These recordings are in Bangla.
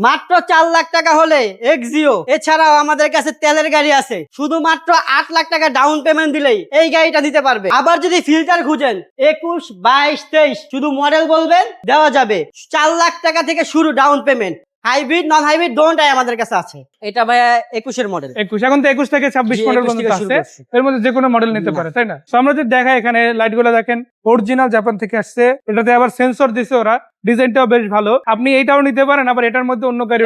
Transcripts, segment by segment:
মাত্র 4 লাখ টাকা হলে এক্সিও, এছাড়াও আমাদের কাছে তেলের গাড়ি আছে, শুধুমাত্র 8 লাখ টাকা ডাউন পেমেন্ট দিলেই এই গাড়িটা দিতে পারবে। আবার যদি ফিল্টার খুঁজেন 21, 22, 23 শুধু মডেল বলবেন দেওয়া যাবে। 4 লাখ টাকা থেকে শুরু down payment. Hybrid non hybrid দোনটাই আমাদের কাছে আছে। এটা ভাইয়া 21 মডেল। 21, এখন তো 21 থেকে 26 মডেল পর্যন্ত আছে, এর মধ্যে যে কোনো মডেল নিতে পারে, তাই না? তো আমরা যদি দেখাই এখানে লাইট গুলো দেখেন অরিজিনাল জাপান থেকে আসছে, এটাতে আবার সেন্সর দিছে ওরা, ডিজাইনটাও বেশ ভালো। আপনি এটাও নিতে পারেন, আবার এটার মধ্যে অন্য গাড়ি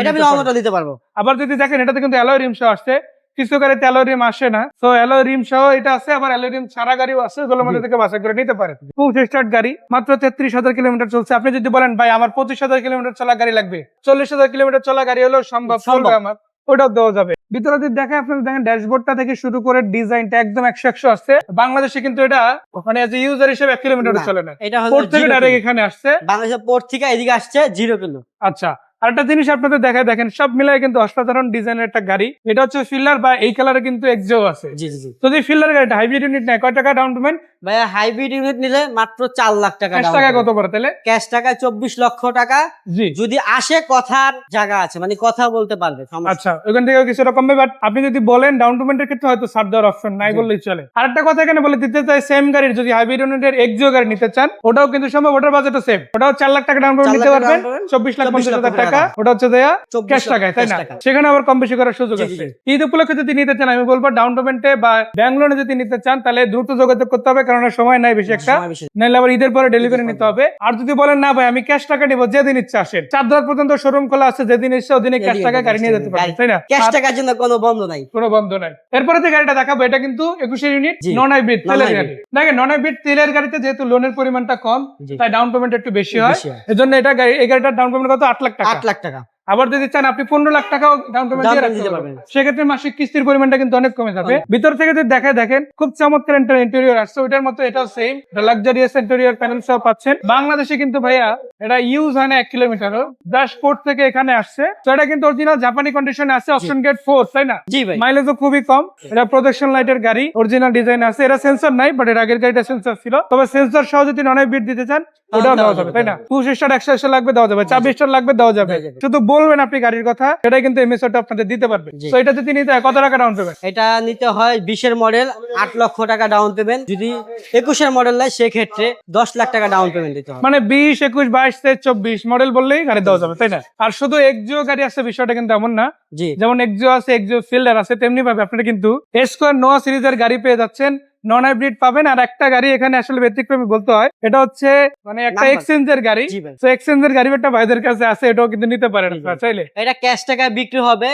নিতে পারবো। আবার যদি দেখেন এটাতে কিন্তু অ্যালয় রিম সহ আসছে, কিছু গাড়িতে অ্যালয় রিম আসে না, তো অ্যালয় রিম সহ এটা আছে, আবার অ্যালয় রিম ছাড়া গাড়িও আছে, যেগুলোর মধ্যে থেকে বাছাই করে নিতে পারেন। পুশ স্টার্ট গাড়ি, মাত্র 33,000 কিলোমিটার চলছে। আপনি যদি বলেন ভাই আমার 25,000 কিলোমিটার চলা গাড়ি লাগবে, 40,000 কিলোমিটার চলা গাড়ি হলেও সম্ভব আমার, ওটাও দেওয়া যাবে। ভিতরে যদি দেখেন আপনারা দেখেন ড্যাশবোর্ডটা থেকে শুরু করে ডিজাইনটা একদম 100 আসছে। বাংলাদেশে কিন্তু এটা মানে এজ এ ইউজার হিসেবে 1 কিলোমিটার চলে না, এটা পোর্ট থেকে ডাইরেক্ট এখানে আসছে, বাংলাদেশের পোর্ট থেকে এদিকে আসছে 0 কিলো। আচ্ছা, আরেকটা জিনিস আপনাদের দেখায়, দেখেন সব মিলাই কিন্তু অসাধারণ ডিজাইনের একটা গাড়ি। এটা হচ্ছে ফিল্ডার বা এই কালারে কিন্তু এক্সিও আছে। জি জি জি। যদি ফিল্ডার গাড়িটা হাইব্রিড ইউনিট নেয় কয় টাকা ডাউন পেমেন্ট? ভাইয়া হাইব্রিড ইউনিট নিলে মাত্র 4 লাখ টাকা। ক্যাশ টাকা কত পড়ে তাহলে? ক্যাশ টাকা 24 লক্ষ টাকা। জি, যদি আসে কথার জায়গা আছে, মানে কথা বলতে পারবে। আচ্ছা, ওখান থেকে কিছুটা কমবে, বাট আপনি যদি বলেন ডাউন পেমেন্টের ক্ষেত্রে হয়তো ছাড় দেওয়ার অপশন নাই বললেই চলে। আরেকটা কথা এখানে বলে দিতে চাই, সেম গাড়ির যদি হাইব্রিড ইউনিটের এক্সিও গাড়ি নিতে চান, ওটাও কিন্তু সম্ভব, ওটার বাজেটও সেম, ওটাও 4 লাখ টাকা ডাউন পেমেন্ট নিতে পারবেন, 24,50,000 টাকা ওটা হচ্ছে দেয়া ক্যাশ টাকায়, তাই না? সেখানে আবার কম বেশি করার সুযোগ আছে। ঈদ উপলক্ষে যদি নিতে চান, আমি বলবো ডাউন পেমেন্টে বা ব্যাংক লোনে যদি নিতে চান তাহলে দ্রুত যোগাযোগ করতে হবে, কারণ সময় নাই বেশি একটা, নাহলে আবার ঈদের পরে ডেলিভারি নিতে হবে। আর যদি বলেন না ভাই আমি ক্যাশ টাকা নিবো, যেদিন ইচ্ছা আসেন, 4 রাত পর্যন্ত শোরুম খোলা আছে, যেদিন ইচ্ছা ওদিনে ক্যাশ টাকা গাড়ি নিয়ে যেতে পারেন, তাই না? ক্যাশ টাকার জন্য কোনো বন্ধ নাই, কোনো বন্ধ নাই। এরপরে যে গাড়িটা দেখাবো এটা কিন্তু 21 ইউনিট নন হাইব্রিড তেলের গাড়ি। দেখেন নন হাইব্রিড তেলের গাড়িতে যেহেতু লোনের পরিমাণটা কম, তাই ডাউন পেমেন্ট একটু বেশি হয়, এজন্য এটা এই গাড়িটার ডাউন পেমেন্ট কত? 8 লাখ টাকা। 8 লাখ টাকা। আবার যদি চান আপনি 15 লাখ টাকাও ডাউন পেমেন্ট দিয়ে রাখতে পারবেন, সেক্ষেত্রে মাসিক কিস্তির পরিমাণটা কিন্তু অনেক কমে যাবে। ভিতর থেকে যদি দেখায়, দেখেন খুব চমৎকার ইন্টেরিয়র আসছে, ওইটার মতো এটাও সেম লাক্সারিয়াস ইন্টেরিয়র প্যানেল সহ পাচ্ছেন। বাংলাদেশে কিন্তু ভাইয়া এটা ইউজ হয় না 1 কিলোমিটারও, ড্যাশবোর্ড থেকে এখানে আসছে, তো এটা কিন্তু অরিজিনাল জাপানি কন্ডিশনে আছে, অপশন গেট 4, তাই না? জি ভাই। মাইলেজও খুবই কম, এটা প্রজেকশন লাইটের গাড়ি, অরিজিনাল ডিজাইন আছে, এটা সেন্সর নাই, বাট এর আগের গাড়িটা সেন্সর ছিল, তবে সেন্সর সহ যদি নন হাইব্রিড দিতে চান ওটাও দেওয়া যাবে, তাই না? পুশ স্টার্ট 100 লাগবে দেওয়া যাবে, 24 স্টার লাগবে দেওয়া যাবে, শুধু বলবেন আপনি গাড়ির কথা, সেটাই কিন্তু এমএসআরটা আপনাদের দিতে পারবে। তো এটা যদি নিতে হয় কত টাকা ডাউন পেমেন্ট? এটা নিতে হয় 20 এর মডেল 8 লক্ষ টাকা ডাউন পেমেন্ট, যদি 21 এর মডেল হয় সেক্ষেত্রে 10 লাখ টাকা ডাউন পেমেন্ট দিতে হবে। মানে 20, 21, 22, 23, 24 মডেল বললেই গাড়ি দেওয়া যাবে, তাই না? আর শুধু এক্সিও গাড়ি আছে বিষয়টা কিন্তু এমন না, জি, যেমন এক্সিও আছে, এক্সিও ফিল্ডার আছে, তেমনি ভাবে আপনারা কিন্তু স্কোয়ার নোয়া সিরিজের গাড়ি পেয়ে যাচ্ছেন, নন হাইব্রিড পাবেন। আর একটা গাড়ি এখানে আসলে ব্যতিক্রমী বলতে হয়, এটা হচ্ছে মানে একটা এক্সচেঞ্জের গাড়ি, তো এক্সচেঞ্জের গাড়ি একটা ভাইদের কাছে আছে, এটাও কিন্তু নিতে পারেন আপনারা চাইলে। এটা ক্যাশ টাকায় বিক্রি হবে,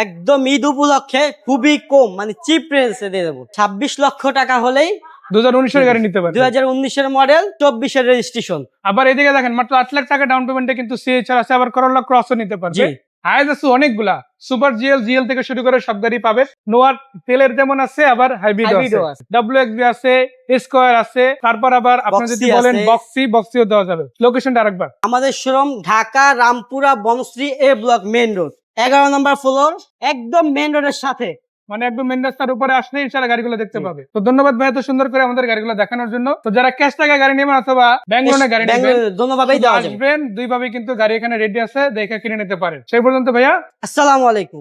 একদম ঈদ উপলক্ষে খুবই কম, মানে চিপ রেঞ্জে দিয়ে দেবো। 26 লক্ষ টাকা হলেই 2019 এর গাড়ি নিতে পারেন, 2019 এর মডেল, 24 এর রেজিস্ট্রেশন। আবার এদিকে দেখেন মাত্র 8 লাখ টাকা ডাউন পেমেন্টে কিন্তু সিএইচআর আছে, আবার করোলা ক্রসও নিতে পারবে। হাইজ আছে অনেকগুলা, সুপার জিএল থেকে শুরু করে সব গাড়ি পাবে। নোয়ার তেলের যেমন আছে, আবার হাইব্রিড আছে, ডব্লিউএক্সবি আছে, স্কয়ার আছে, তারপর আবার আপনি যদি বলেন বক্সিও দেওয়া যাবে। লোকেশনটা আরেকবার, আমাদের শোরুম ঢাকা রামপুরা বনশ্রী এ ব্লক মেইন রোড, 11 নম্বর ফ্লোর, একদম মেইন রোডের সাথে, মানে একদম মেন রাস্তার উপরে আসলে ইনশাআল্লাহ গাড়িগুলো দেখতে পাবে। তো ধন্যবাদ ভাই এত সুন্দর করে আমাদের গাড়িগুলো দেখানোর জন্য। তো যারা ক্যাশ টাকায় গাড়ি নেবেন অথবা ব্যাংক লোনে গাড়ি নেবেন, ধন্যবাদই দেওয়া যাবে, আসবেন, দুইভাবে কিন্তু গাড়ি এখানে রেডি আছে, দেখে কিনে নিতে পারেন। সেই পর্যন্ত ভাইয়া, আসসালামু আলাইকুম।